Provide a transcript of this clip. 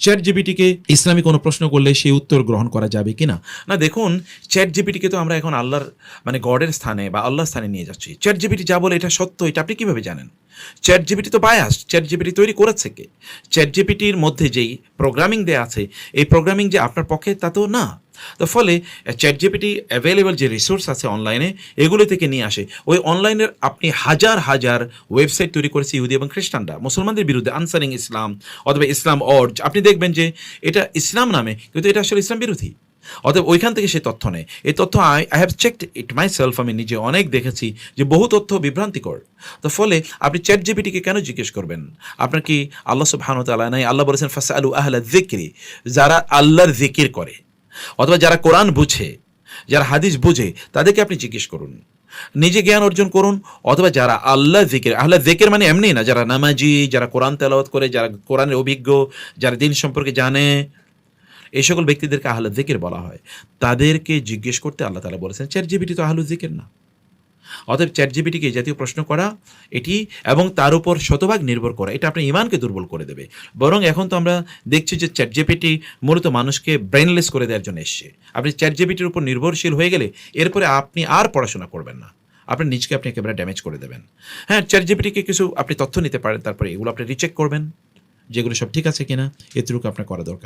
Chat জিপিটিকে ইসলামী কোনো প্রশ্ন করলে সেই উত্তর গ্রহণ করা যাবে কিনা? না, দেখুন, চ্যাট জিপিটিকে তো আমরা এখন আল্লাহর গডের স্থানে বা আল্লাহর স্থানে নিয়ে যাচ্ছি। চ্যাট জিপিটি যা বলে এটা সত্য, এটা আপনি কীভাবে জানেন? চ্যাট জিপিটি তো বায়াস। চ্যাট জিপিটি তৈরি করেছে কে? চ্যাট জিপিটির মধ্যে যেই প্রোগ্রামিং দেওয়া আছে, এই প্রোগ্রামিং যে আপনার পক্ষে তা তো না। তো ফলে চ্যাট জিপিটি অ্যাভেলেবল যে রিসোর্স আছে অনলাইনে, এগুলো থেকে নিয়ে আসে। ওই অনলাইনের আপনি হাজার হাজার ওয়েবসাইট তৈরি করেছে ইহুদি এবং খ্রিস্টানরা মুসলমানদের বিরুদ্ধে, আনসারিং ইসলাম অথবা ইসলাম অর্জ। আপনি দেখবেন যে এটা ইসলাম নামে, কিন্তু এটা আসলে ইসলাম বিরোধী। অতএব ওইখান থেকে সে তথ্য নেয়। এই তথ্য I have checked it my self, আমি নিজে অনেক দেখেছি যে বহু তথ্য বিভ্রান্তিকর। তো ফলে আপনি চ্যাট জিপিটিকে কেন জিজ্ঞেস করবেন? আপনার কি আল্লাহ সুবহানাহু ওয়া তাআলা নাই? আল্লাহ বলেছেন ফাসআলু আহলা যিকরি, যারা আল্লাহর জিকির করে অথবা যারা কোরআন বুঝে, যারা হাদিস বুঝে, তাদেরকে আপনি জিজ্ঞেস করুন। নিজে জ্ঞান অর্জন করুন, অথবা যারা আল্লাহ জিকির, আল্লাহ জিকির মানে এমনি না, যারা নামাজি, যারা কোরআন তেলাওয়াত করে, যারা কোরআনের অভিজ্ঞ, যারা দিন সম্পর্কে জানে, এই সকল ব্যক্তিদেরকে আহলে যিকির বলা হয়। তাদেরকে জিজ্ঞেস করতে আল্লাহ তাআলা বলেছেন। চ্যাট জিপিটি তো আহলুল যিকির না। অতএব চ্যাট জিপিটিকে এই জাতীয় প্রশ্ন করা, এটি এবং তার উপর শতভাগ নির্ভর করা, এটা আপনার ঈমানকে দুর্বল করে দেবে। বরং এখন তো আমরা দেখছি যে চ্যাট জিপিটি মূলত মানুষকে ব্রেনলেস করে দেওয়ার জন্য এসছে। আপনি চ্যাট জিপিটির উপর নির্ভরশীল হয়ে গেলে এরপরে আপনি আর পড়াশোনা করবেন না। আপনার নিজকে আপনি একেবারে ড্যামেজ করে দেবেন। হ্যাঁ, চ্যাট জিপিটিকে কিছু আপনি তথ্য নিতে পারেন, তারপরে এগুলো আপনি রিচেক করবেন যেগুলো সব ঠিক আছে কিনা, এতটুকু আপনার করা দরকার।